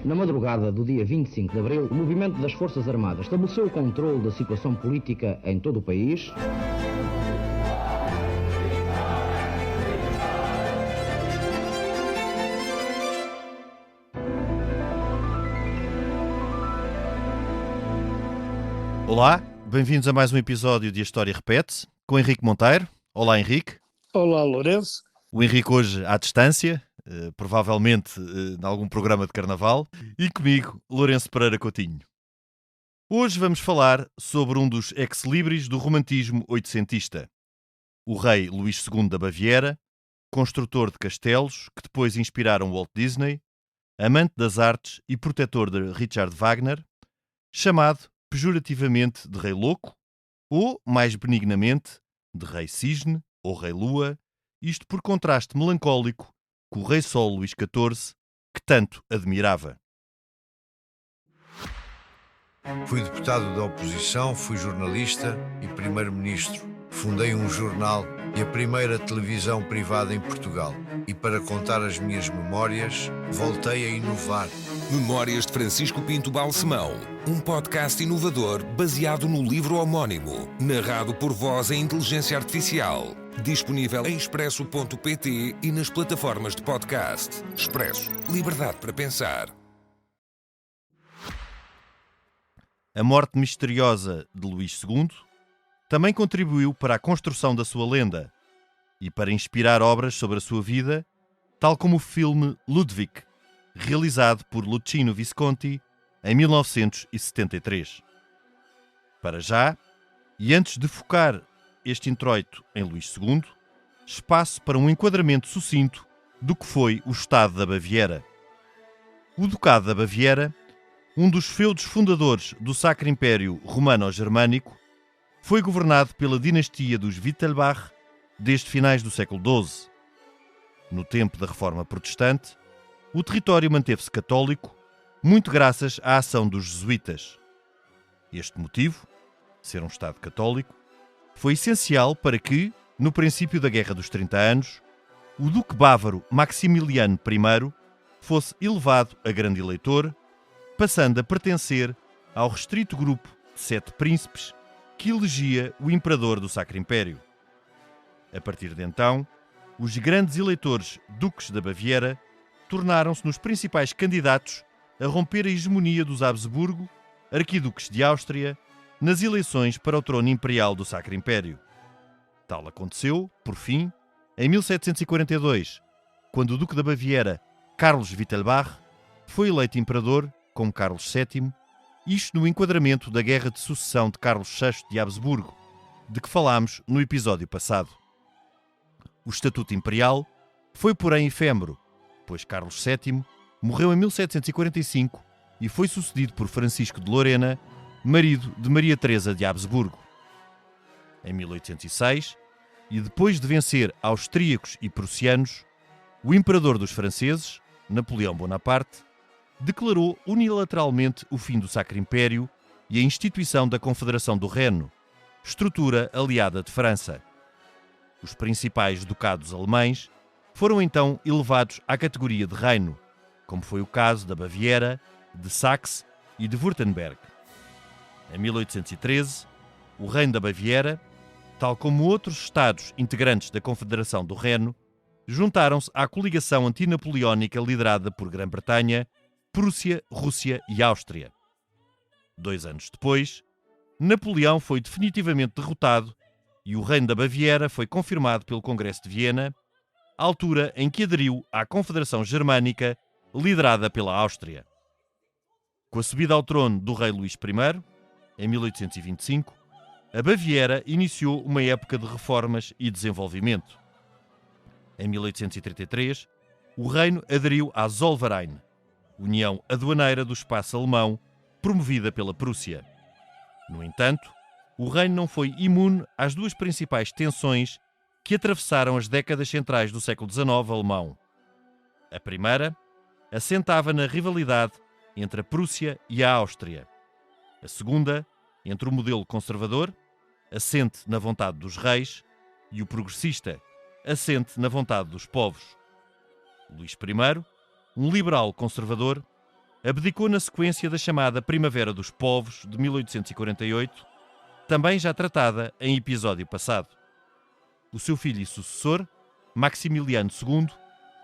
Na madrugada do dia 25 de abril, o movimento das Forças Armadas estabeleceu o controle da situação política em todo o país. Olá, bem-vindos a mais um episódio de A História Repete-se, com Henrique Monteiro. Olá, Henrique. Olá, Lourenço. O Henrique hoje à distância, provavelmente em algum programa de carnaval, e comigo, Lourenço Pereira Coutinho. Hoje vamos falar sobre um dos ex-libris do romantismo oitocentista, o rei Luís II da Baviera, construtor de castelos que depois inspiraram Walt Disney, amante das artes e protetor de Richard Wagner, chamado pejorativamente de Rei Louco, ou, mais benignamente, de Rei Cisne ou Rei Lua, isto por contraste melancólico com o Rei Sol Luís XIV, que tanto admirava. Fui deputado da oposição, fui jornalista e primeiro-ministro. Fundei um jornal e a primeira televisão privada em Portugal. E para contar as minhas memórias, voltei a inovar. Memórias de Francisco Pinto Balsemão, um podcast inovador baseado no livro homónimo, narrado por voz em inteligência artificial. Disponível em expresso.pt e nas plataformas de podcast. Expresso. Liberdade para pensar. A morte misteriosa de Luís II também contribuiu para a construção da sua lenda e para inspirar obras sobre a sua vida, tal como o filme Ludwig, realizado por Luchino Visconti em 1973. Para já, e antes de focar este introito em Luís II, espaço para um enquadramento sucinto do que foi o Estado da Baviera. O Ducado da Baviera, um dos feudos fundadores do Sacro Império Romano-Germânico, foi governado pela dinastia dos Wittelsbach desde finais do século XII. No tempo da Reforma Protestante, o território manteve-se católico, muito graças à ação dos jesuítas. Este motivo, ser um Estado católico, foi essencial para que, no princípio da Guerra dos 30 Anos, o duque bávaro Maximiliano I fosse elevado a grande eleitor, passando a pertencer ao restrito grupo de 7 príncipes que elegia o imperador do Sacro Império. A partir de então, os grandes eleitores duques da Baviera tornaram-se nos principais candidatos a romper a hegemonia dos Habsburgo, arquiduques de Áustria, nas eleições para o trono imperial do Sacro Império. Tal aconteceu, por fim, em 1742, quando o duque da Baviera, Carlos Wittelsbach, foi eleito imperador, como Carlos VII, isto no enquadramento da Guerra de Sucessão de Carlos VI de Habsburgo, de que falámos no episódio passado. O Estatuto Imperial foi, porém, efêmero, pois Carlos VII morreu em 1745 e foi sucedido por Francisco de Lorena, marido de Maria Teresa de Habsburgo. Em 1806, e depois de vencer austríacos e prussianos, o imperador dos franceses, Napoleão Bonaparte, declarou unilateralmente o fim do Sacro Império e a instituição da Confederação do Reno, estrutura aliada de França. Os principais ducados alemães foram então elevados à categoria de reino, como foi o caso da Baviera, de Saxe e de Württemberg. Em 1813, o Reino da Baviera, tal como outros Estados integrantes da Confederação do Reno, juntaram-se à coligação antinapoleónica liderada por Grã-Bretanha, Prússia, Rússia e Áustria. 2 anos depois, Napoleão foi definitivamente derrotado e o Reino da Baviera foi confirmado pelo Congresso de Viena, altura em que aderiu à Confederação Germânica liderada pela Áustria. Com a subida ao trono do rei Luís I, em 1825, a Baviera iniciou uma época de reformas e desenvolvimento. Em 1833, o reino aderiu à Zollverein, União Aduaneira do Espaço Alemão, promovida pela Prússia. No entanto, o reino não foi imune às duas principais tensões que atravessaram as décadas centrais do século XIX alemão. A primeira assentava na rivalidade entre a Prússia e a Áustria. A segunda, entre o modelo conservador, assente na vontade dos reis, e o progressista, assente na vontade dos povos. Luís I, um liberal conservador, abdicou na sequência da chamada Primavera dos Povos de 1848, também já tratada em episódio passado. O seu filho e sucessor, Maximiliano II,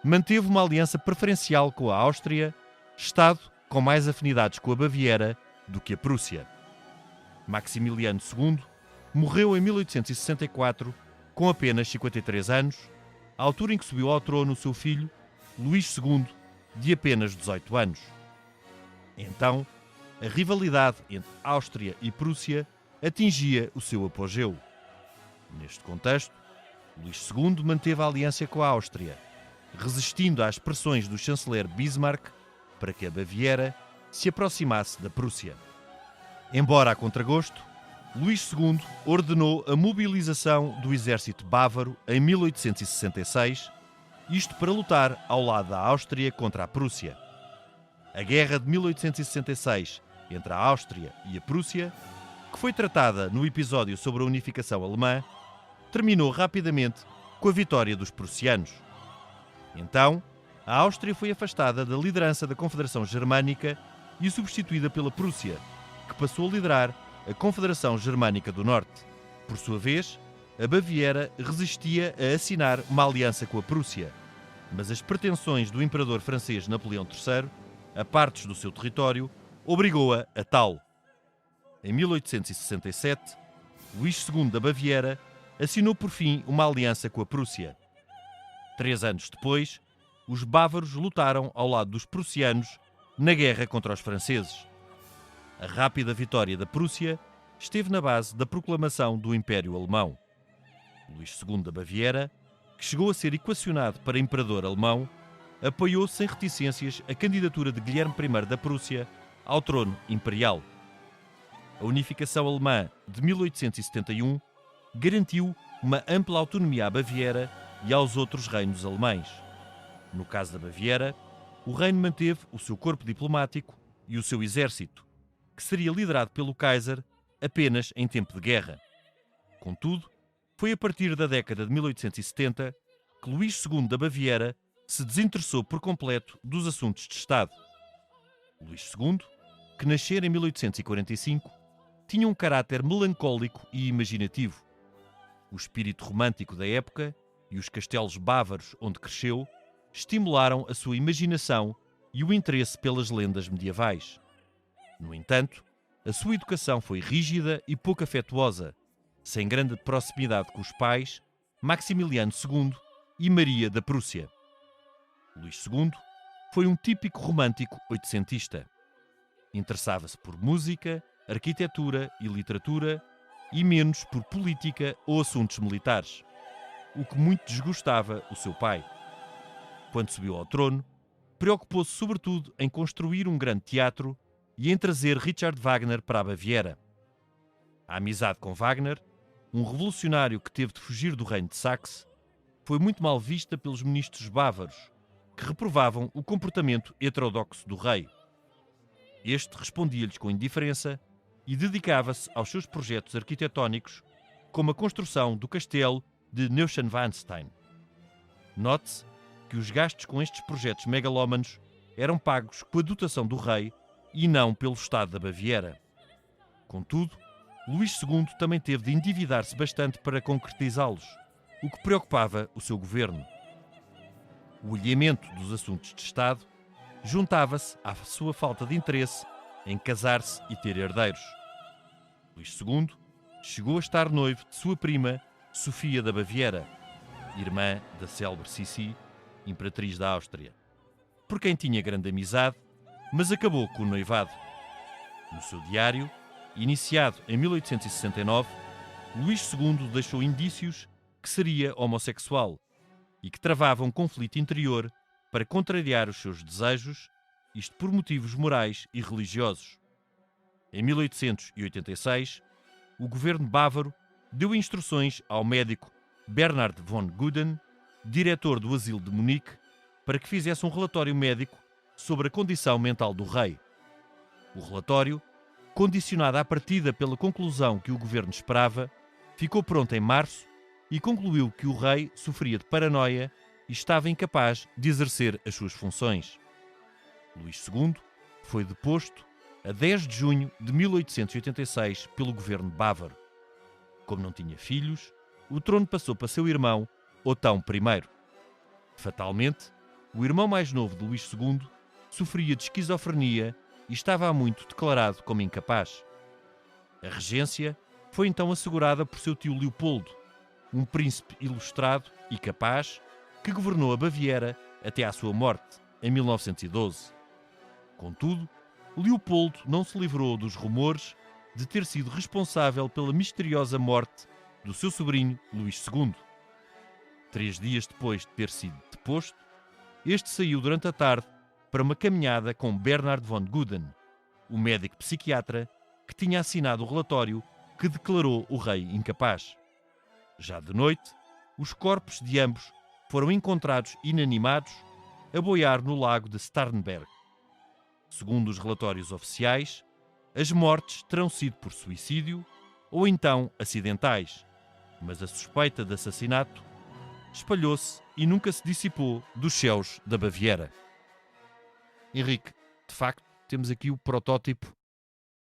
manteve uma aliança preferencial com a Áustria, Estado com mais afinidades com a Baviera do que a Prússia. Maximiliano II morreu em 1864 com apenas 53 anos, à altura em que subiu ao trono o seu filho, Luís II, de apenas 18 anos. Então, a rivalidade entre Áustria e Prússia atingia o seu apogeu. Neste contexto, Luís II manteve a aliança com a Áustria, resistindo às pressões do chanceler Bismarck para que a Baviera se aproximasse da Prússia. Embora a contragosto, Luís II ordenou a mobilização do exército bávaro em 1866, isto para lutar ao lado da Áustria contra a Prússia. A Guerra de 1866 entre a Áustria e a Prússia, que foi tratada no episódio sobre a unificação alemã, terminou rapidamente com a vitória dos prussianos. Então, a Áustria foi afastada da liderança da Confederação Germânica e substituída pela Prússia, que passou a liderar a Confederação Germânica do Norte. Por sua vez, a Baviera resistia a assinar uma aliança com a Prússia, mas as pretensões do imperador francês Napoleão III, a partes do seu território, obrigou-a a tal. Em 1867, Luís II da Baviera assinou por fim uma aliança com a Prússia. 3 anos depois, os bávaros lutaram ao lado dos prussianos na guerra contra os franceses. A rápida vitória da Prússia esteve na base da proclamação do Império Alemão. Luís II da Baviera, que chegou a ser equacionado para imperador alemão, apoiou sem reticências a candidatura de Guilherme I da Prússia ao trono imperial. A unificação alemã de 1871 garantiu uma ampla autonomia à Baviera e aos outros reinos alemães. No caso da Baviera, o reino manteve o seu corpo diplomático e o seu exército, que seria liderado pelo Kaiser apenas em tempo de guerra. Contudo, foi a partir da década de 1870 que Luís II da Baviera se desinteressou por completo dos assuntos de Estado. Luís II, que nascera em 1845, tinha um caráter melancólico e imaginativo. O espírito romântico da época e os castelos bávaros onde cresceu estimularam a sua imaginação e o interesse pelas lendas medievais. No entanto, a sua educação foi rígida e pouco afetuosa, sem grande proximidade com os pais, Maximiliano II e Maria da Prússia. Luís II foi um típico romântico oitocentista. Interessava-se por música, arquitetura e literatura e menos por política ou assuntos militares, o que muito desgostava o seu pai. Quando subiu ao trono, preocupou-se sobretudo em construir um grande teatro e em trazer Richard Wagner para a Baviera. A amizade com Wagner, um revolucionário que teve de fugir do reino de Saxe, foi muito mal vista pelos ministros bávaros, que reprovavam o comportamento heterodoxo do rei. Este respondia-lhes com indiferença e dedicava-se aos seus projetos arquitetónicos, como a construção do castelo de Neuschwanstein. Note-se que os gastos com estes projetos megalómanos eram pagos com a dotação do rei e não pelo Estado da Baviera. Contudo, Luís II também teve de endividar-se bastante para concretizá-los, o que preocupava o seu governo. O alheamento dos assuntos de Estado juntava-se à sua falta de interesse em casar-se e ter herdeiros. Luís II chegou a estar noivo de sua prima, Sofia da Baviera, irmã da célebre Sissi, imperatriz da Áustria, por quem tinha grande amizade, mas acabou com o noivado. No seu diário, iniciado em 1869, Luís II deixou indícios que seria homossexual e que travava um conflito interior para contrariar os seus desejos, isto por motivos morais e religiosos. Em 1886, o governo bávaro deu instruções ao médico Bernhard von Guden, diretor do asilo de Munique, para que fizesse um relatório médico sobre a condição mental do rei. O relatório, condicionado à partida pela conclusão que o governo esperava, ficou pronto em março e concluiu que o rei sofria de paranoia e estava incapaz de exercer as suas funções. Luís II Foi deposto a 10 de junho de 1886 pelo governo bávaro. Como não tinha filhos, o trono passou para seu irmão, Otão I. Fatalmente, o irmão mais novo de Luís II sofria de esquizofrenia e estava há muito declarado como incapaz. A regência foi então assegurada por seu tio Leopoldo, um príncipe ilustrado e capaz que governou a Baviera até à sua morte, em 1912. Contudo, Leopoldo não se livrou dos rumores de ter sido responsável pela misteriosa morte do seu sobrinho Luís II. 3 dias depois de ter sido deposto, este saiu durante a tarde para uma caminhada com Bernhard von Guden, o médico psiquiatra que tinha assinado o relatório que declarou o rei incapaz. Já de noite, os corpos de ambos foram encontrados inanimados a boiar no lago de Starnberg. Segundo os relatórios oficiais, as mortes terão sido por suicídio ou então acidentais, mas a suspeita de assassinato espalhou-se e nunca se dissipou dos céus da Baviera. Henrique, de facto, temos aqui o protótipo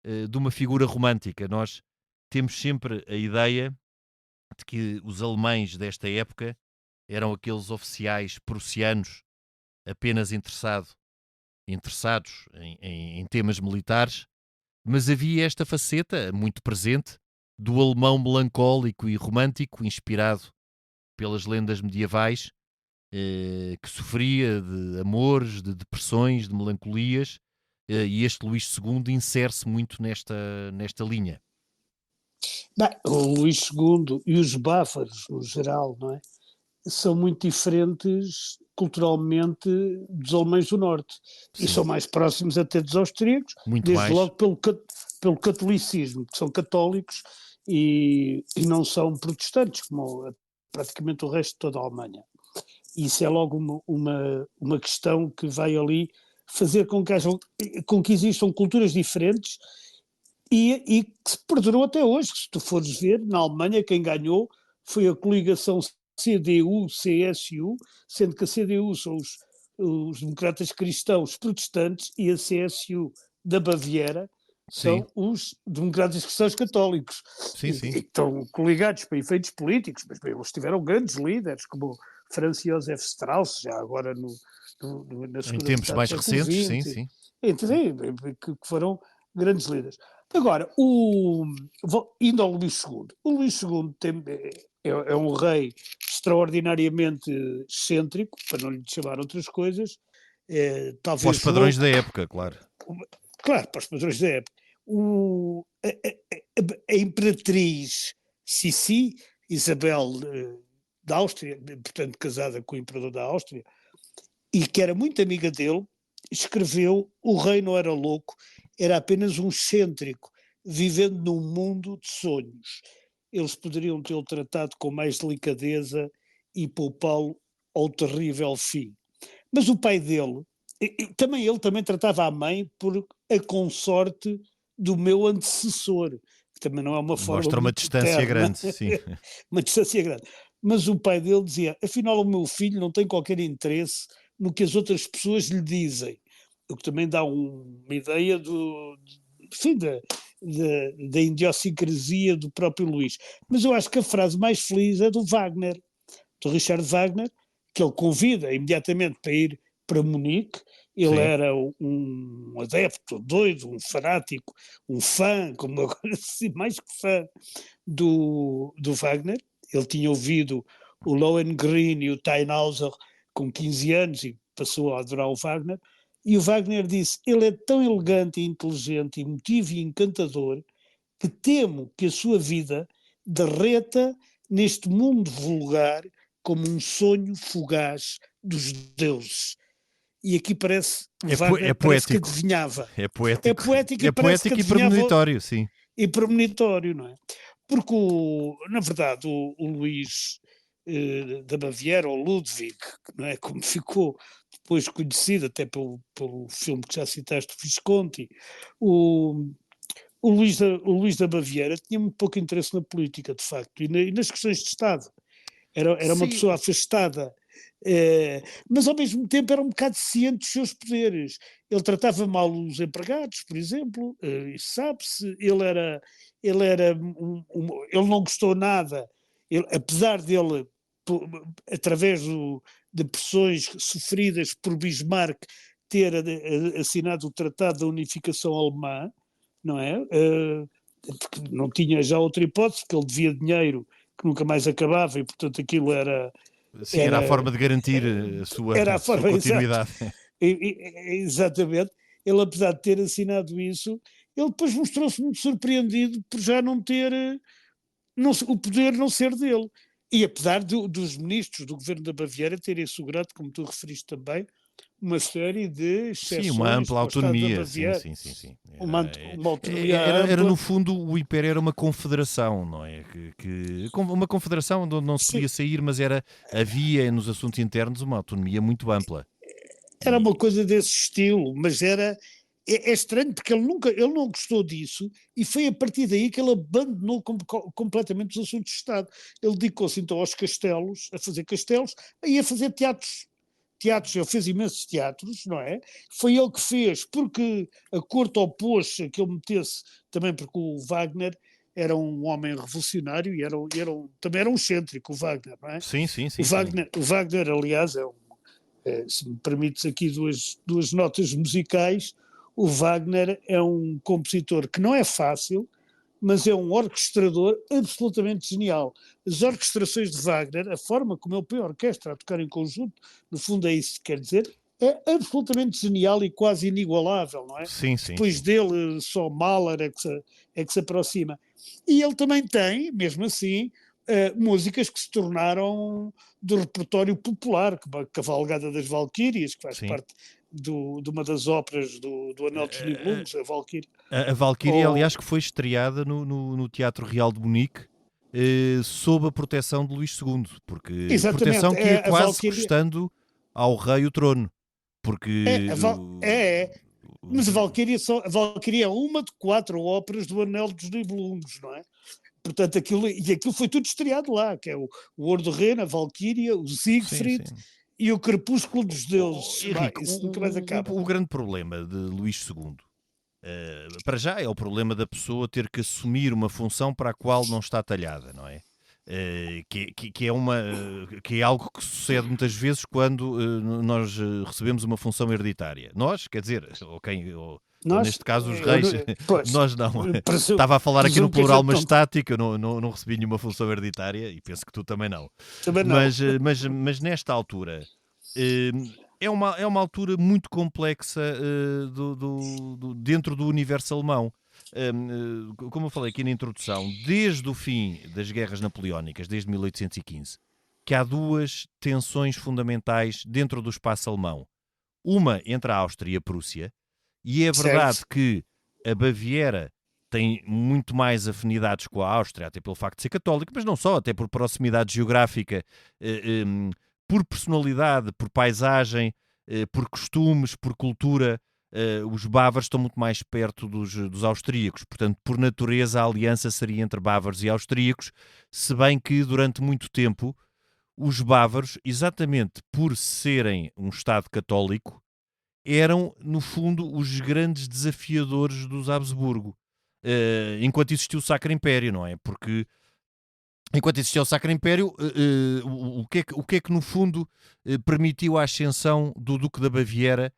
de uma figura romântica. Nós temos sempre a ideia de que os alemães desta época eram aqueles oficiais prussianos apenas interessados em temas militares, mas havia esta faceta muito presente do alemão melancólico e romântico, inspirado pelas lendas medievais, que sofria de amores, de depressões, de melancolias, e este Luís II insere-se muito nesta linha. Bem, o Luís II e os bávaros, no geral, não é? São muito diferentes culturalmente dos alemães do norte. Sim. E são mais próximos até dos austríacos, Muito desde mais. logo pelo catolicismo, que são católicos e não são protestantes, como praticamente o resto de toda a Alemanha. Isso é logo uma questão que vai ali fazer com que existam culturas diferentes e que se perdurou até hoje. Se tu fores ver, na Alemanha quem ganhou foi a coligação CDU-CSU, sendo que a CDU são os democratas cristãos protestantes e a CSU da Baviera são os democratas cristãos católicos. Sim, sim. E estão coligados para efeitos políticos, mas bem, eles tiveram grandes líderes, como Franz Josef Strauss, já agora na segunda em tempos mais recentes, sim. Que foram grandes líderes. Agora, indo ao Luís II. O Luís II é um rei extraordinariamente excêntrico, para não lhe chamar outras coisas. Talvez para os padrões da época, claro. Claro, para os padrões da época. A imperatriz Sissi, Isabel da Áustria, portanto casada com o imperador da Áustria, e que era muito amiga dele, escreveu: o rei não era louco, era apenas um excêntrico, vivendo num mundo de sonhos. Eles poderiam tê-lo tratado com mais delicadeza e poupá-lo ao terrível fim. Mas o pai dele, ele também tratava a mãe por a consorte do meu antecessor, que também não é uma forma... Mostra uma distância grande, sim. Uma distância grande. Mas o pai dele dizia: afinal o meu filho não tem qualquer interesse no que as outras pessoas lhe dizem, o que também dá uma ideia da idiosincrasia do próprio Luís. Mas eu acho que a frase mais feliz é do Wagner, do Richard Wagner, que ele convida imediatamente para ir para Munique. Ele Sim. era um adepto, doido, um fanático, um fã, como agora assim, mais que fã, do Wagner. Ele tinha ouvido o Lohengrin e o Tannhäuser com 15 anos e passou a adorar o Wagner. E o Wagner disse: ele é tão elegante e inteligente, emotivo e encantador, que temo que a sua vida derreta neste mundo vulgar como um sonho fugaz dos deuses. E aqui parece Wagner parece que adivinhava. É poético. É poético e premonitório, sim. E premonitório, não é? Porque, na verdade, o Luís da Baviera, ou Ludwig, não é? Como ficou depois conhecido, até pelo filme que já citaste, o Visconti, o Luís da Baviera tinha muito pouco interesse na política, de facto, e nas questões de Estado. Era uma pessoa afastada Mas ao mesmo tempo era um bocado ciente dos seus poderes. Ele tratava mal os empregados, por exemplo, isso sabe-se. Ele não gostou nada, apesar dele, através de pressões sofridas por Bismarck, ter assinado o Tratado da Unificação Alemã, não é? Porque não tinha já outra hipótese, que ele devia dinheiro que nunca mais acabava e, portanto, aquilo era... Sim, era a forma de garantir a sua continuidade. Exatamente. Ele, apesar de ter assinado isso, ele depois mostrou-se muito surpreendido por já não ter o poder não ser dele. E apesar dos ministros do governo da Baviera terem assegurado, como tu referiste também, uma série de exceções. Sim, uma ampla autonomia. Sim. Uma autonomia era no fundo, o Império era uma confederação, não é? Uma confederação onde não se podia sair, mas havia nos assuntos internos uma autonomia muito ampla. Era uma coisa desse estilo, mas é estranho porque ele não gostou disso e foi a partir daí que ele abandonou completamente os assuntos de Estado. Ele dedicou-se então aos castelos, a fazer castelos e a fazer teatros. Ele fez imensos teatros, não é? Foi ele que fez, porque a corte opôs-se que ele metesse, também porque o Wagner era um homem revolucionário e também era um excêntrico, o Wagner, não é? Sim. O Wagner, aliás, se me permites aqui duas notas musicais, o Wagner é um compositor que não é fácil, mas é um orquestrador absolutamente genial. As orquestrações de Wagner, a forma como ele põe a orquestra a tocar em conjunto, no fundo é isso que quer dizer, é absolutamente genial e quase inigualável, não é? Sim. Depois dele, só Mahler é que se aproxima. E ele também tem, mesmo assim, músicas que se tornaram do repertório popular, como a Cavalgada das Valquírias, que faz parte de uma das óperas do Anel dos Nibelungos, a Valquíria. A Valquíria, aliás, que foi estreada no Teatro Real de Munique, sob a proteção de Luís II, porque exatamente, proteção que ia quase Valquíria... custando ao rei o trono, porque... Mas a Valquíria é uma de 4 óperas do Anel dos Nibelungos, não é? Portanto, aquilo foi tudo estreado lá, que é o Ouro do Reno, a Valquíria, o Siegfried... Sim. E o Crepúsculo dos Deuses. Henrique, Isso nunca mais acaba. O grande problema de Luís II, para já, é o problema da pessoa ter que assumir uma função para a qual não está talhada, não é? Que é algo que sucede muitas vezes quando nós recebemos uma função hereditária. Nós, quer dizer, neste caso os reis, nós não. Estava a falar aqui no plural estático, eu não recebi nenhuma função hereditária e penso que tu também não. Também não. Mas nesta altura é uma altura muito complexa dentro do universo alemão. Como eu falei aqui na introdução, desde o fim das guerras napoleónicas, desde 1815, que há 2 tensões fundamentais dentro do espaço alemão. Uma entre a Áustria e a Prússia, e é verdade que a Baviera tem muito mais afinidades com a Áustria, até pelo facto de ser católico, mas não só, até por proximidade geográfica, por personalidade, por paisagem, por costumes, por cultura. Os bávaros estão muito mais perto dos austríacos, portanto, por natureza, a aliança seria entre bávaros e austríacos, se bem que durante muito tempo os bávaros, exatamente por serem um Estado católico, eram, no fundo, os grandes desafiadores dos Habsburgo, enquanto existiu o Sacro Império, não é? Porque enquanto existia o Sacro Império, o que é que no fundo permitiu a ascensão do Duque da Baviera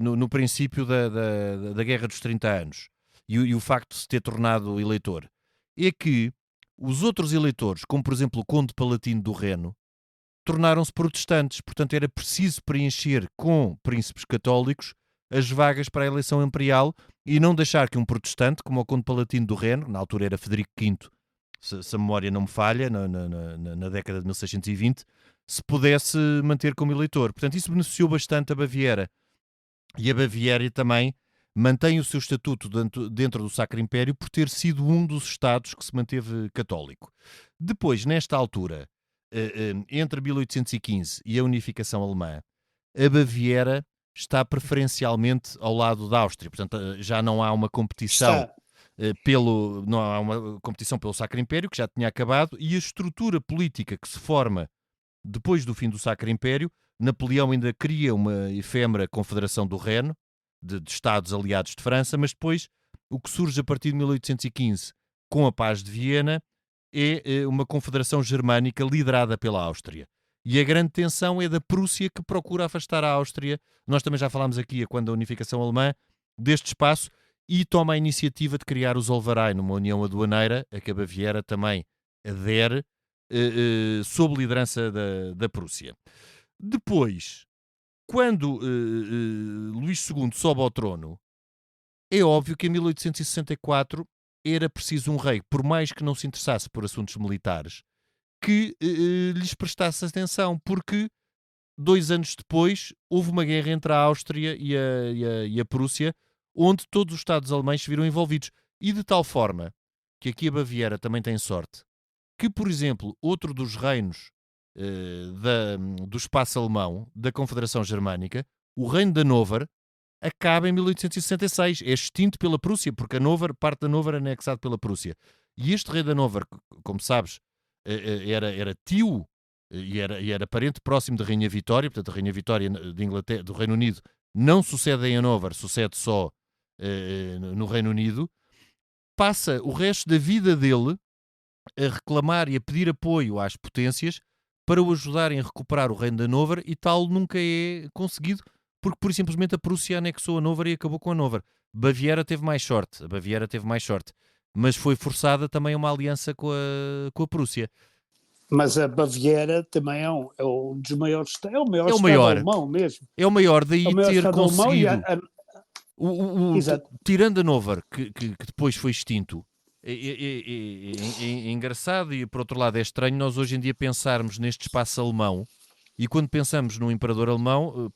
no princípio da Guerra dos 30 Anos e o facto de se ter tornado eleitor? É que os outros eleitores, como por exemplo o Conde Palatino do Reno, tornaram-se protestantes, portanto era preciso preencher com príncipes católicos as vagas para a eleição imperial e não deixar que um protestante, como o Conde Palatino do Reno, na altura era Frederico V, se a memória não me falha, na década de 1620, se pudesse manter como eleitor. Portanto, isso beneficiou bastante a Baviera. E a Baviera também mantém o seu estatuto dentro do Sacro Império por ter sido um dos Estados que se manteve católico. Depois, nesta altura, entre 1815 e a unificação alemã, a Baviera está preferencialmente ao lado da Áustria. Portanto, já não há uma competição não há uma competição pelo Sacro Império, que já tinha acabado, e a estrutura política que se forma Depois do fim do Sacro Império, Napoleão ainda cria uma efêmera Confederação do Reno, de Estados aliados de França, mas depois o que surge a partir de 1815, com a Paz de Viena, é uma confederação germânica liderada pela Áustria. E a grande tensão é da Prússia, que procura afastar a Áustria. Nós também já falámos aqui, quando a unificação alemã, deste espaço, e toma a iniciativa de criar os Zollverein, numa união aduaneira, a que a Baviera também adere, sob liderança da Prússia. Depois, quando Luís II sobe ao trono, é óbvio que em 1864 era preciso um rei, por mais que não se interessasse por assuntos militares, que lhes prestasse atenção, porque 2 anos depois houve uma guerra entre a Áustria e a Prússia, onde todos os Estados alemães se viram envolvidos. E de tal forma que aqui a Baviera também tem sorte, que, por exemplo, outro dos reinos do espaço alemão, da Confederação Germânica, o reino de Hannover, acaba em 1866. É extinto pela Prússia, porque parte de Hannover é anexado pela Prússia. E este rei de Hannover, como sabes, era tio e era parente próximo da Rainha Vitória. Portanto, a Rainha Vitória de Inglaterra, do Reino Unido, não sucede em Hannover, sucede só no Reino Unido. Passa o resto da vida dele a reclamar e a pedir apoio às potências para o ajudarem a recuperar o reino de Hannover, e tal nunca é conseguido, porque por simplesmente a Prússia anexou Hannover e acabou com Hannover. A Baviera teve mais sorte, mas foi forçada também a uma aliança com a Prússia. Mas a Baviera também é um dos maiores, é o maior É o Estado maior. alemão mesmo. É o maior, daí É o maior ter Estado alemão conseguido. Exato. Tirando Hannover, que depois foi extinto, é engraçado, e por outro lado é estranho nós hoje em dia pensarmos neste espaço alemão, e quando pensamos no imperador alemão,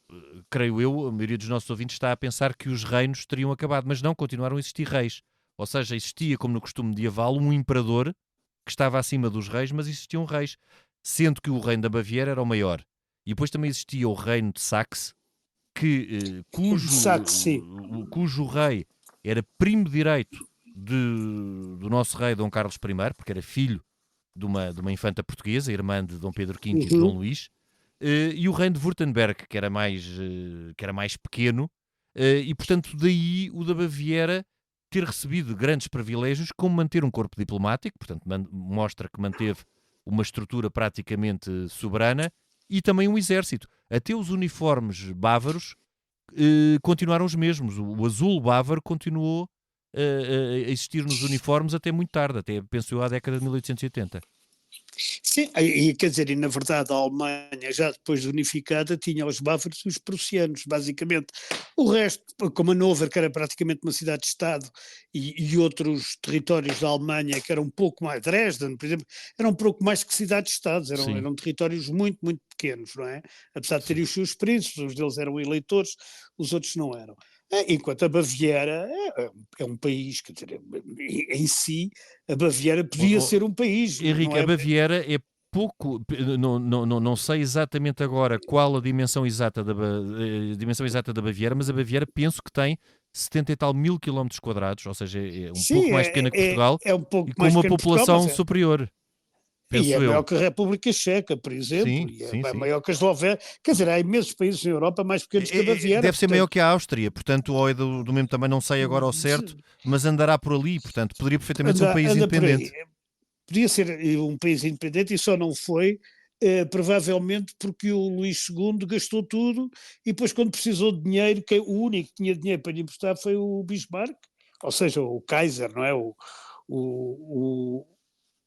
creio eu, a maioria dos nossos ouvintes está a pensar que os reinos teriam acabado, mas não, continuaram a existir reis. Ou seja, existia, como no costume medieval, um imperador que estava acima dos reis, mas existiam reis, sendo que o reino da Baviera era o maior. E depois também existia o reino de Saxe, cujo rei era primo direito do nosso rei Dom Carlos I, porque era filho de uma infanta portuguesa, irmã de Dom Pedro V e de Dom Luís, e o reino de Württemberg, que era mais pequeno, e portanto daí o da Baviera ter recebido grandes privilégios, como manter um corpo diplomático, portanto mostra que manteve uma estrutura praticamente soberana, e também um exército. Até os uniformes bávaros continuaram os mesmos. O azul bávaro continuou a existir nos uniformes até muito tarde, até, penso eu, à década de 1880. Sim, e quer dizer, e na verdade a Alemanha, já depois de unificada, tinha os bávaros e os prussianos, basicamente. O resto, como Hannover, que era praticamente uma cidade-estado, e outros territórios da Alemanha, que eram um pouco mais, Dresden, por exemplo, eram um pouco mais que cidades-estados, eram territórios muito, muito pequenos, não é? Apesar de terem os seus príncipes, uns deles eram eleitores, os outros não eram. Enquanto a Baviera é um país, quer dizer, em si, a Baviera podia ser um país. Henrique, a Baviera é pouco, não sei exatamente agora qual a dimensão exata da Baviera, mas a Baviera penso que tem 70 e tal mil quilómetros quadrados, ou seja, é um pouco mais pequena que Portugal, um pouco e com uma população superior. E é maior que a República Checa, por exemplo, é maior que a Eslovénia. Quer dizer, há imensos países na Europa mais pequenos que a Baviera. Deve ser maior que a Áustria, portanto, ou é do mesmo tamanho, não sei agora ao certo, mas andará por ali, portanto, poderia perfeitamente ser um país independente. Podia ser um país independente, e só não foi, provavelmente porque o Luís II gastou tudo, e depois, quando precisou de dinheiro, o único que tinha dinheiro para lhe emprestar foi o Bismarck, ou seja, o Kaiser, não é?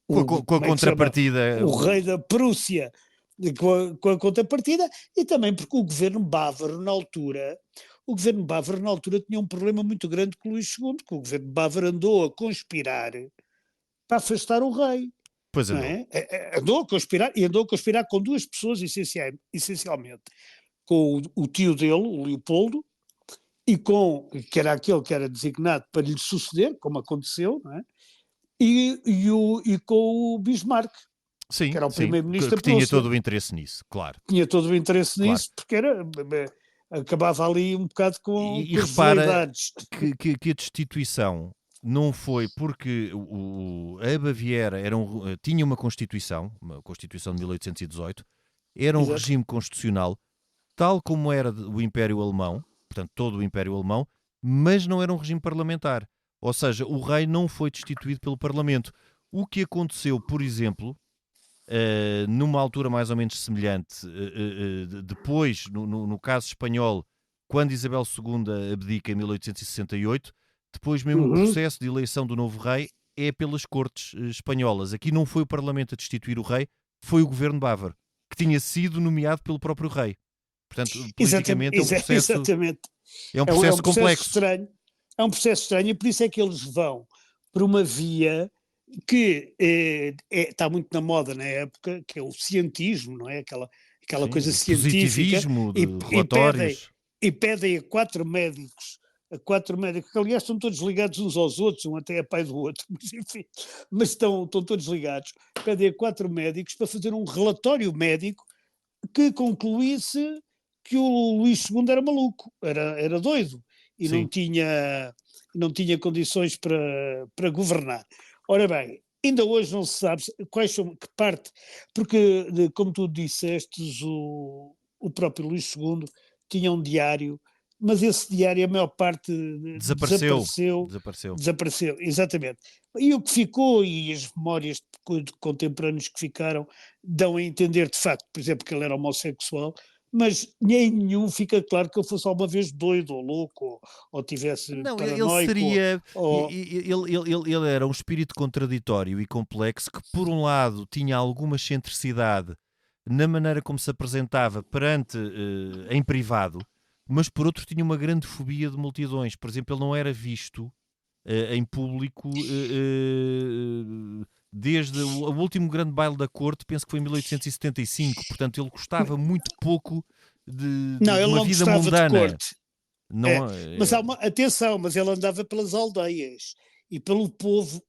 Com a contrapartida. O rei da Prússia, com a contrapartida, e também porque o governo bávaro na altura tinha um problema muito grande com o Luís II, que o governo bávaro andou a conspirar para afastar o rei. Pois andou. Andou a conspirar com duas pessoas, essencialmente, com o tio dele, o Leopoldo, que era aquele que era designado para lhe suceder, como aconteceu, não é? E com o Bismarck, sim, que era o primeiro-ministro da Prússia. Tinha todo o interesse nisso, claro. Tinha todo o interesse nisso, porque acabava ali um bocado com as veleidades. Que a destituição não foi porque a Baviera tinha uma Constituição de 1818, era um Exato. regime constitucional, tal como era o Império Alemão, portanto todo o Império Alemão, mas não era um regime parlamentar. Ou seja, o rei não foi destituído pelo Parlamento. O que aconteceu, por exemplo, numa altura mais ou menos semelhante, depois, no caso espanhol, quando Isabel II abdica em 1868, depois mesmo o processo de eleição do novo rei é pelas cortes espanholas. Aqui não foi o Parlamento a destituir o rei, foi o governo bávaro, que tinha sido nomeado pelo próprio rei. Portanto, politicamente Exatamente. é um processo complexo. Estranho. É um processo estranho e por isso é que eles vão por uma via que está muito na moda na época, que é o cientismo, não é? Aquela coisa científica. Positivismo de relatórios. E pedem a quatro médicos, que aliás estão todos ligados uns aos outros, um até é pai do outro, mas enfim, mas estão todos ligados. Pedem a 4 médicos para fazer um relatório médico que concluísse que o Luís II era maluco, era doido e não tinha condições para governar. Ora bem, ainda hoje não se sabe quais são, que parte, porque como tu disseste, o próprio Luís II tinha um diário, mas esse diário a maior parte desapareceu, exatamente. E o que ficou, e as memórias de contemporâneos que ficaram, dão a entender de facto, por exemplo, que ele era homossexual, mas em nenhum fica claro que ele fosse alguma vez doido ou louco ou tivesse paranoico. Ele seria... Ele era um espírito contraditório e complexo que, por um lado, tinha alguma excentricidade na maneira como se apresentava perante em privado, mas por outro tinha uma grande fobia de multidões. Por exemplo, ele não era visto em público desde o último grande baile da corte, penso que foi em 1875, portanto ele gostava muito pouco de uma vida mundana. De corte. Mas atenção, mas ele andava pelas aldeias e pelo povo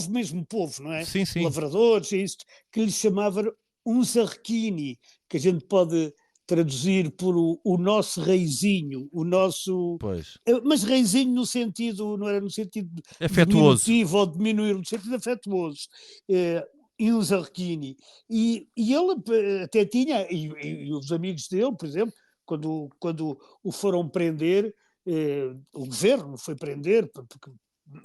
mesmo, não é? Sim. Lavradores, isto, que lhe chamava um zarquini, que a gente pode traduzir por o nosso reizinho, o nosso... Pois. Mas reizinho no sentido, não era no sentido afetuoso, diminutivo ou diminuir, no sentido afetuoso. E um zarquini. E ele até tinha, e os amigos dele, por exemplo, quando o foram prender, o governo foi prender, porque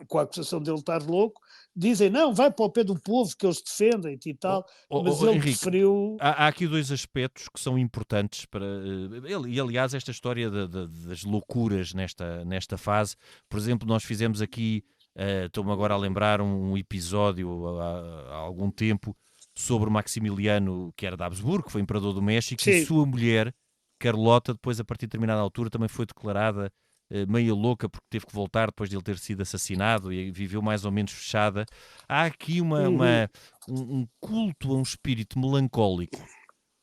com a acusação dele estar louco, dizem, não, vai para o pé do povo que eles defendem e tal, mas ele Henrique, preferiu... Há aqui 2 aspectos que são importantes para ele, e aliás esta história das loucuras nesta fase, por exemplo, nós fizemos aqui, estou-me agora a lembrar um episódio há algum tempo sobre Maximiliano, que era de Habsburgo, que foi imperador do México, Sim. E sua mulher, Carlota, depois a partir de determinada altura também foi declarada meia louca porque teve que voltar depois de ele ter sido assassinado e viveu mais ou menos fechada. Há aqui um culto a um espírito melancólico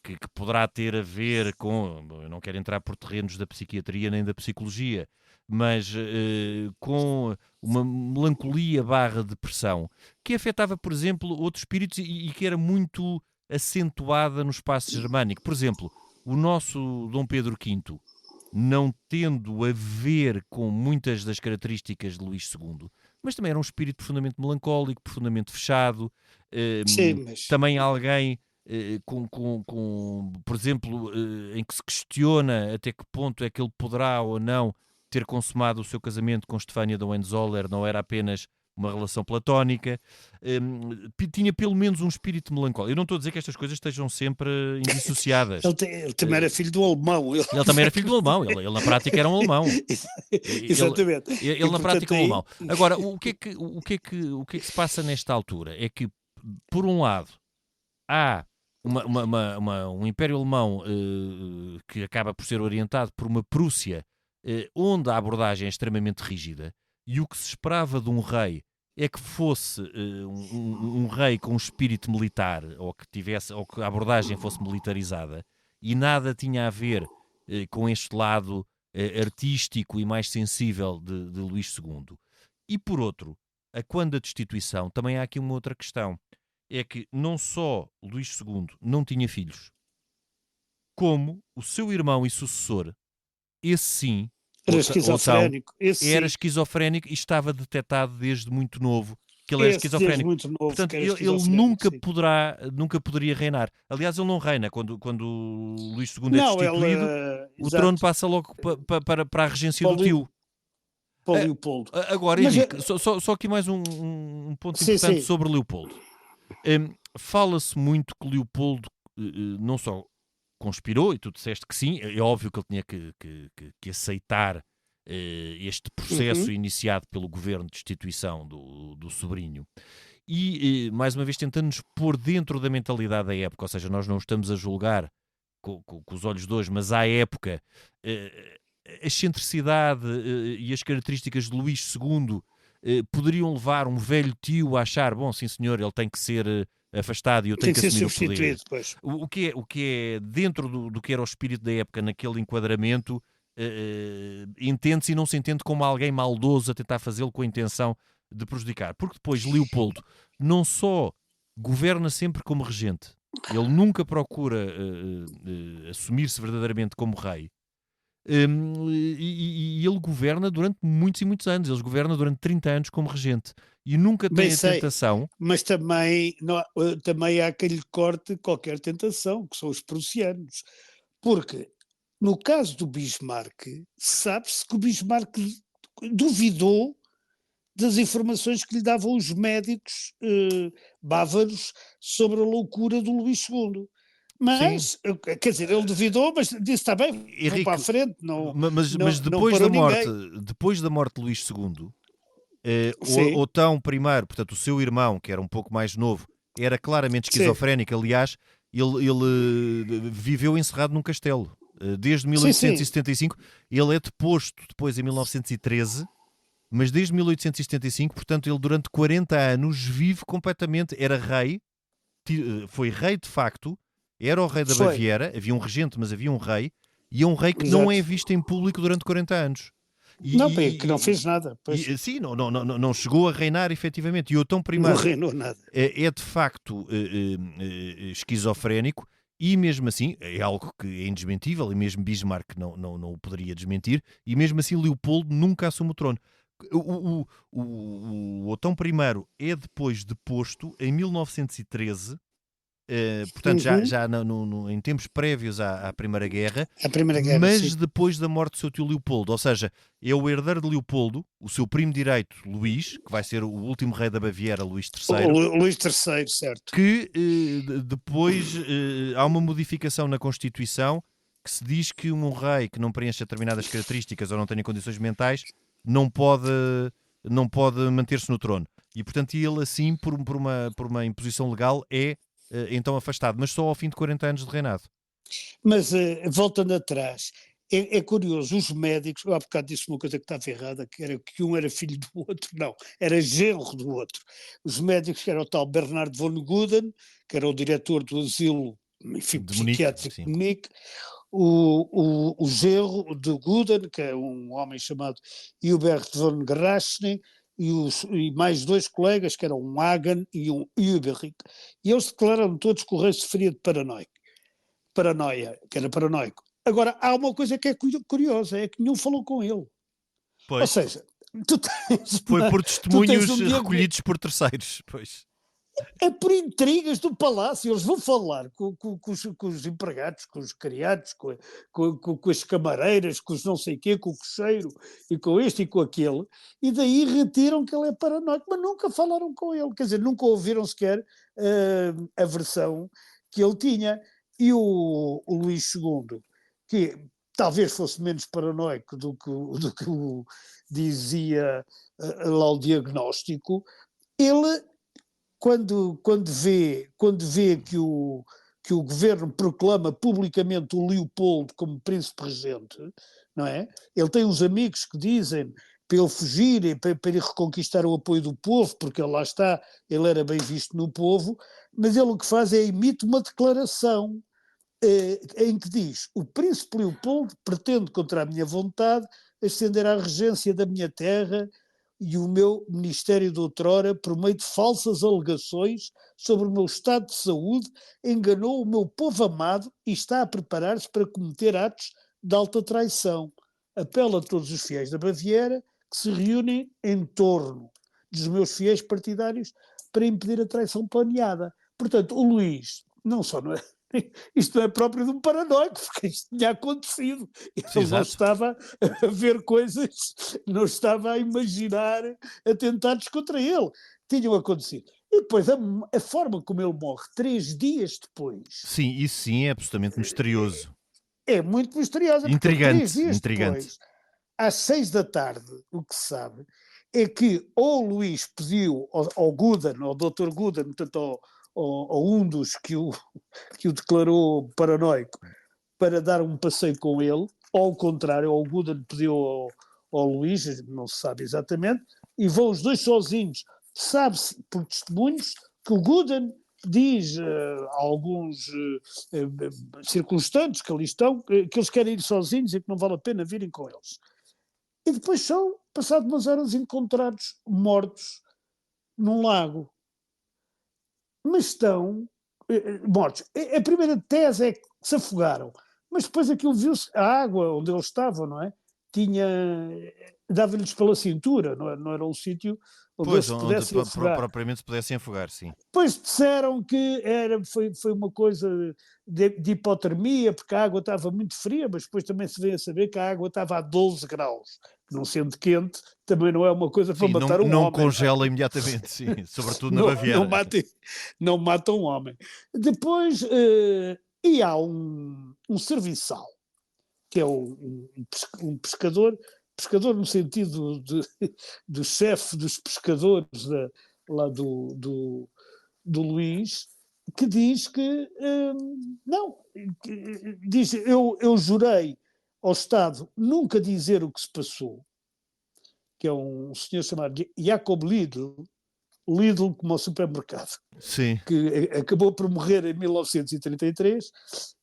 que poderá ter a ver com, eu não quero entrar por terrenos da psiquiatria nem da psicologia, mas com uma melancolia / depressão, que afetava, por exemplo, outros espíritos e que era muito acentuada no espaço germânico. Por exemplo, o nosso Dom Pedro V, não tendo a ver com muitas das características de Luís II, mas também era um espírito profundamente melancólico, profundamente fechado, também alguém por exemplo, em que se questiona até que ponto é que ele poderá ou não ter consumado o seu casamento com Stefania de Hohenzollern, não era apenas uma relação platónica, tinha pelo menos um espírito melancólico. Eu não estou a dizer que estas coisas estejam sempre indissociadas. Ele também era filho do alemão. Ele também era filho do alemão, ele na prática era um alemão. Exatamente. Ele na prática é um alemão. Agora, o que é que se passa nesta altura? É que, por um lado, há um Império Alemão que acaba por ser orientado por uma Prússia onde a abordagem é extremamente rígida, e o que se esperava de um rei é que fosse um rei com um espírito militar, ou que a abordagem fosse militarizada, e nada tinha a ver com este lado artístico e mais sensível de Luís II. E por outro, quando a destituição, também há aqui uma outra questão, é que não só Luís II não tinha filhos, como o seu irmão e sucessor, esse sim, era esquizofrénico. Era esquizofrénico e estava detectado desde muito novo que ele era Esse desde esquizofrénico. muito novo Portanto, que era ele esquizofrénico, sim. nunca poderia reinar. Aliás, ele não reina. Quando o Luís II é Não, destituído, o exato, trono passa logo para a regência do tio. para o Leopoldo. Agora, Mas, Henrique, só aqui mais um ponto sim, importante sim. sobre Leopoldo. Fala-se muito que Leopoldo não só conspirou, e tu disseste que sim, é óbvio que ele tinha que aceitar este processo iniciado pelo governo de destituição do sobrinho. E, mais uma vez, tentando-nos pôr dentro da mentalidade da época, ou seja, nós não estamos a julgar com os olhos de hoje, mas à época, a excentricidade e as características de Luís II poderiam levar um velho tio a achar, bom, sim senhor, ele tem que ser afastado e eu tenho que assumir o poder. Pois. O que é dentro do que era o espírito da época, naquele enquadramento, entende-se e não se entende como alguém maldoso a tentar fazê-lo com a intenção de prejudicar. Porque depois Leopoldo não só governa sempre como regente, ele nunca procura assumir-se verdadeiramente como rei, e ele governa durante muitos e muitos anos. Ele governa durante 30 anos como regente e nunca tem a tentação. Mas também há quem lhe corte qualquer tentação, que são os prussianos. Porque, no caso do Bismarck, sabe-se que o Bismarck duvidou das informações que lhe davam os médicos bávaros sobre a loucura do Luís II. Mas, quer dizer, ele duvidou, mas disse, está bem, vou para a frente. Mas depois da morte de Luís II, Otão I, portanto o seu irmão, que era um pouco mais novo, era claramente esquizofrénico. Aliás, ele viveu encerrado num castelo. Desde 1875, ele é deposto depois em 1913, mas desde 1875, portanto ele durante 40 anos vive completamente, era rei, foi rei de facto, era o rei da Baviera, havia um regente, mas havia um rei, e é um rei que não é visto em público durante 40 anos. Que não fez nada. Sim, não chegou a reinar efetivamente. E Otão I não reinou nada. É de facto esquizofrénico, e mesmo assim, é algo que é indesmentível, e mesmo Bismarck não o poderia desmentir, e mesmo assim Leopoldo nunca assume o trono. O Otão I é depois deposto em 1913, portanto já em tempos prévios à Primeira Guerra, mas sim, depois da morte do seu tio Leopoldo, ou seja, é o herdeiro de Leopoldo, o seu primo direito Luís, que vai ser o último rei da Baviera, Luís III. Luís III, certo. Que depois há uma modificação na Constituição que se diz que um rei que não preencha determinadas características ou não tenha condições mentais não pode manter-se no trono. E portanto ele assim, por uma imposição legal, é então afastado, mas só ao fim de 40 anos de reinado. Mas voltando atrás, é curioso, os médicos, há bocado disse uma coisa que estava errada, que era que um era filho do outro, não, era genro do outro. Os médicos, que era o tal Bernard von Guden, que era o diretor do asilo, enfim, psiquiátrico de Munique, o genro de Guden, que é um homem chamado Hubert von Graschny, e mais dois colegas, que eram um Hagen e um Überich, e eles declararam todos que o rei sofria de paranoia, que era paranoico. Agora, há uma coisa que é curiosa, é que nenhum falou com ele. Pois. Ou seja, tu tens... Foi por testemunhos recolhidos por terceiros, pois. É por intrigas do palácio, eles vão falar com os empregados, com os criados, com as camareiras, com os não sei quê, com o cocheiro, e com este e com aquele, e daí retiram que ele é paranoico, mas nunca falaram com ele, quer dizer, nunca ouviram sequer a versão que ele tinha. E o Luís II, que talvez fosse menos paranoico do que o dizia lá o diagnóstico, ele... Quando vê que o governo proclama publicamente o Leopoldo como príncipe regente, não é? Ele tem uns amigos que dizem para ele fugir e para ele reconquistar o apoio do povo, porque ele lá está, ele era bem visto no povo, mas ele o que faz é emite uma declaração em que diz: o príncipe Leopoldo pretende, contra a minha vontade, ascender à regência da minha terra e o meu ministério de outrora, por meio de falsas alegações sobre o meu estado de saúde, enganou o meu povo amado e está a preparar-se para cometer atos de alta traição. Apela a todos os fiéis da Baviera que se reúnem em torno dos meus fiéis partidários para impedir a traição planeada. Portanto, o Luís, não só não é, isto não é próprio de um paranoico, porque isto tinha acontecido. Ele não estava a ver coisas, não estava a imaginar atentados contra ele. Tinham acontecido. E depois a forma como ele morre 3 dias depois. Sim, isso sim é absolutamente misterioso. É muito misteriosa. Intrigante, 3 dias intrigante. depois, às 6 da tarde, o que se sabe é que ou o Luís pediu ao Gooden, ao Dr. Gooden, portanto ao um dos que o declarou paranoico, para dar um passeio com ele, ou ao contrário, o Gooden pediu ao Luís, não se sabe exatamente, e vão os dois sozinhos. Sabe-se por testemunhos que o Gooden diz a alguns circunstantes que ali estão que eles querem ir sozinhos e que não vale a pena virem com eles. E depois são, passados umas horas, encontrados mortos num lago. Mas estão mortos. A primeira tese é que se afogaram, mas depois aquilo viu-se, a água onde eles estavam, não é? Dava-lhes pela cintura, não era um sítio onde eles se pudessem afogar. Propriamente se pudessem afogar, sim. Depois disseram que foi uma coisa de hipotermia, porque a água estava muito fria, mas depois também se veio a saber que a água estava a 12 graus. Não sendo quente, também não é uma coisa para matar um homem. Não congela imediatamente, sim, sobretudo na Baviera. Não mata um homem. Depois, e há um serviçal, que é um pescador no sentido do chefe dos pescadores lá do Luís, que diz que diz, eu jurei ao Estado nunca dizer o que se passou, que é um senhor chamado Jacob Lidl como o supermercado, sim, que acabou por morrer em 1933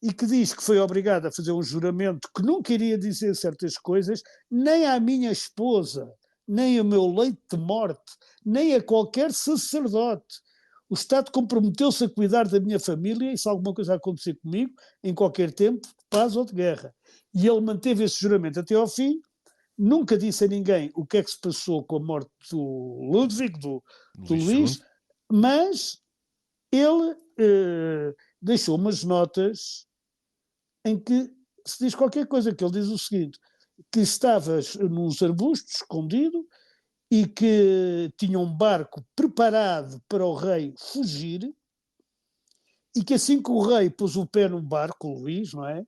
e que diz que foi obrigado a fazer um juramento que nunca iria dizer certas coisas, nem à minha esposa, nem ao meu leito de morte, nem a qualquer sacerdote. O Estado comprometeu-se a cuidar da minha família e se alguma coisa acontecer comigo, em qualquer tempo, de paz ou de guerra. E ele manteve esse juramento até ao fim, nunca disse a ninguém o que é que se passou com a morte do Ludwig, do Luís, mas ele deixou umas notas em que se diz qualquer coisa, que ele diz o seguinte, que estava nos arbustos, escondido, e que tinha um barco preparado para o rei fugir, e que assim que o rei pôs o pé no barco, o Luís, não é?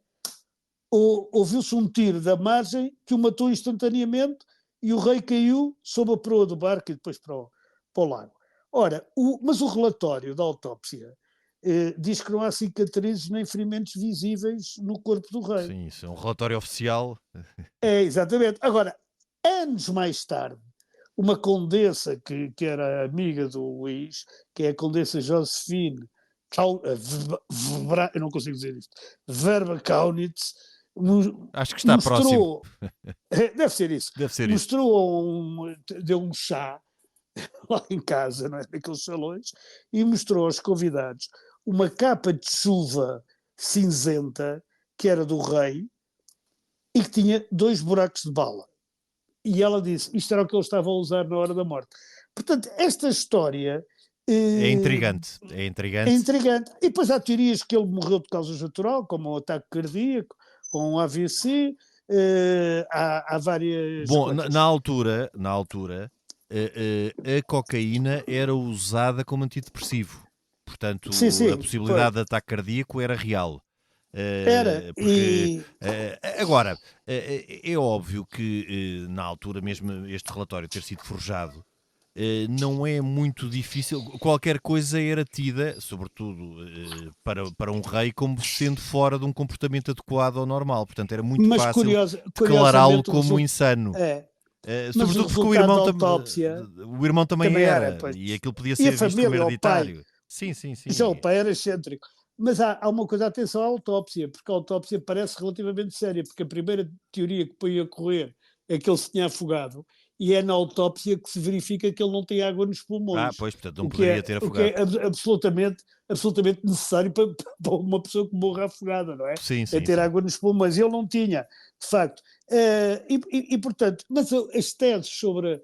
Ouviu-se um tiro da margem que o matou instantaneamente e o rei caiu sob a proa do barco e depois para o lago. Ora, mas o relatório da autópsia diz que não há cicatrizes nem ferimentos visíveis no corpo do rei. Sim, isso é um relatório oficial. É, exatamente. Agora, anos mais tarde, uma condessa que era amiga do Luís, que é a condessa Josephine, eu não consigo dizer isto, Verba Kaunitz, acho que está próximo. Deve ser isso. Deu um chá lá em casa, não é? Naqueles salões, e mostrou aos convidados uma capa de chuva cinzenta que era do rei e que tinha 2 buracos de bala. E ela disse, isto era o que ele estava a usar na hora da morte. Portanto, esta história é intrigante. É intrigante. E depois há teorias que ele morreu de causa natural, como um ataque cardíaco, ou um AVC, há várias... Bom, na altura, a cocaína era usada como antidepressivo. Portanto, sim, a possibilidade de ataque cardíaco era real. Era. Agora, é óbvio que na altura, mesmo este relatório ter sido forjado, não é muito difícil. Qualquer coisa era tida, sobretudo para um rei, como sendo fora de um comportamento adequado ou normal. Portanto, era muito fácil declará-lo como insano. Sobretudo porque o irmão também era e aquilo podia ser visto como hereditário. Sim. Já o pai era excêntrico. Mas há uma coisa, atenção à autópsia, porque a autópsia parece relativamente séria, porque a primeira teoria que põe a correr é que ele se tinha afogado, e é na autópsia que se verifica que ele não tem água nos pulmões. Pois, portanto, não poderia ter afogado. O que é absolutamente necessário para uma pessoa que morra afogada, não é? Sim, ter água nos pulmões. Ele não tinha, de facto. Portanto, mas as teses sobre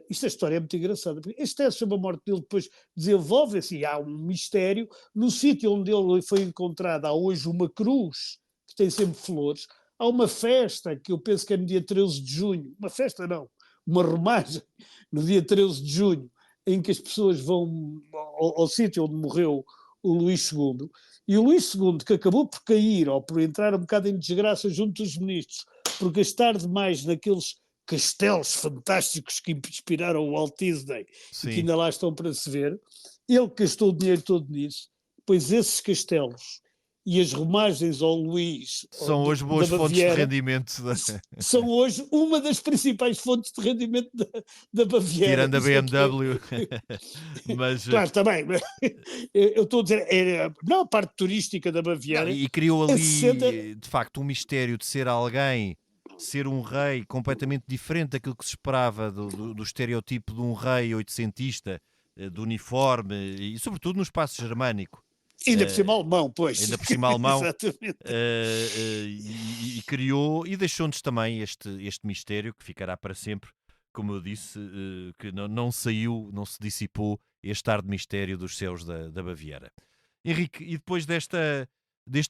Esta história é muito engraçada, porque este teste sobre a morte dele depois desenvolve-se, e há um mistério. No sítio onde ele foi encontrado há hoje uma cruz, que tem sempre flores. Há uma festa, que eu penso que é no dia 13 de junho, uma festa não, uma romagem, no dia 13 de junho, em que as pessoas vão ao sítio onde morreu o Luís II, e o Luís II, que acabou por cair, ou por entrar um bocado em desgraça junto dos ministros, por gastar demais naqueles castelos fantásticos que inspiraram o Walt Disney, e que ainda lá estão para se ver, ele gastou o dinheiro todo nisso, pois esses castelos e as romagens ao Luís são hoje boas fontes de rendimento. São hoje uma das principais fontes de rendimento da Baviera. Tirando a BMW. Mas, claro, também. Eu estou a dizer, não a parte turística da Baviera. E criou ali, de facto, um mistério de ser alguém, ser um rei completamente diferente daquilo que se esperava do estereotipo de um rei oitocentista, do uniforme, e sobretudo no espaço germânico. Ainda por cima alemão, pois. Ainda por cima alemão. Exatamente. E criou e deixou-nos também este mistério que ficará para sempre, como eu disse, que não saiu, não se dissipou este ar de mistério dos céus da Baviera. Henrique, e depois deste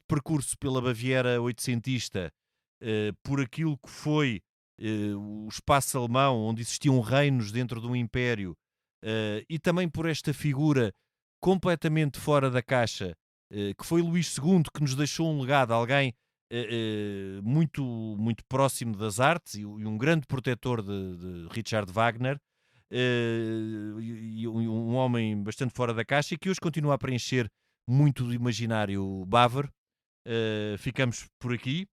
percurso pela Baviera oitocentista, por aquilo que foi o espaço alemão, onde existiam reinos dentro de um império, e também por esta figura completamente fora da caixa, que foi Luís II, que nos deixou um legado, alguém muito, muito próximo das artes e um grande protetor de Richard Wagner, e um homem bastante fora da caixa e que hoje continua a preencher muito do imaginário bávaro. Ficamos por aqui.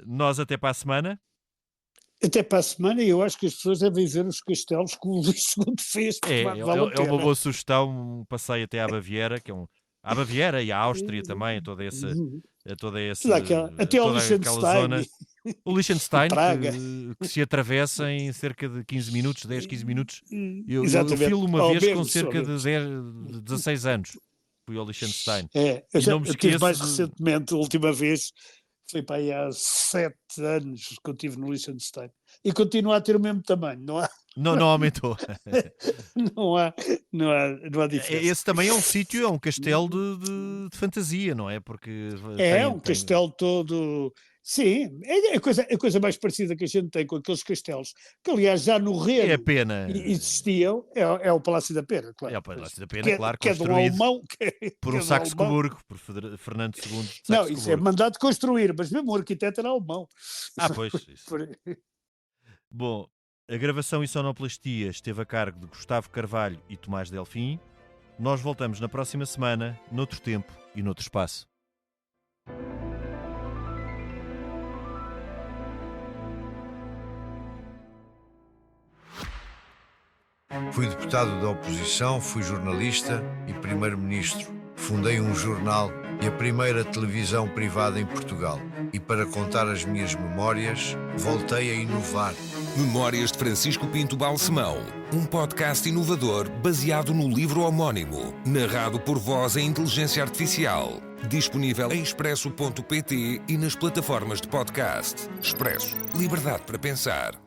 Nós até para a semana. Até para a semana, e eu acho que as pessoas devem ver os castelos que o Luís II fez. É uma boa sugestão, um passeio até à Baviera, à Baviera e à Áustria também, toda essa até ao Liechtenstein. O Liechtenstein, que se atravessa em cerca de 15 minutos, 10, 15 minutos. Eu fui uma vez com cerca de 16 anos. Fui ao Liechtenstein. Eu tive mais recentemente, a última vez, foi para aí há 7 anos que eu estive no Liechtenstein. E continua a ter o mesmo tamanho, não há? Não aumentou. não há diferença. Esse também é um sítio, é um castelo de fantasia, não é? Porque um castelo todo... Sim, é a coisa mais parecida que a gente tem com aqueles castelos, que aliás já no Rego é a Pena. Existiam, é o Palácio da Pena, claro. É o Palácio da Pena, claro, que construído é de um alemão, por um Saxe-Coburgo, por Fernando II. Não, isso é mandado construir, mas mesmo o arquiteto era alemão. Pois. Isso. Bom, a gravação e sonoplastia esteve a cargo de Gustavo Carvalho e Tomás Delfim. Nós voltamos na próxima semana, noutro tempo e noutro espaço. Fui deputado da oposição, fui jornalista e primeiro-ministro. Fundei um jornal e a primeira televisão privada em Portugal. E para contar as minhas memórias, voltei a inovar. Memórias de Francisco Pinto Balsemão, um podcast inovador baseado no livro homónimo, narrado por voz em inteligência artificial. Disponível em expresso.pt e nas plataformas de podcast. Expresso. Liberdade para pensar.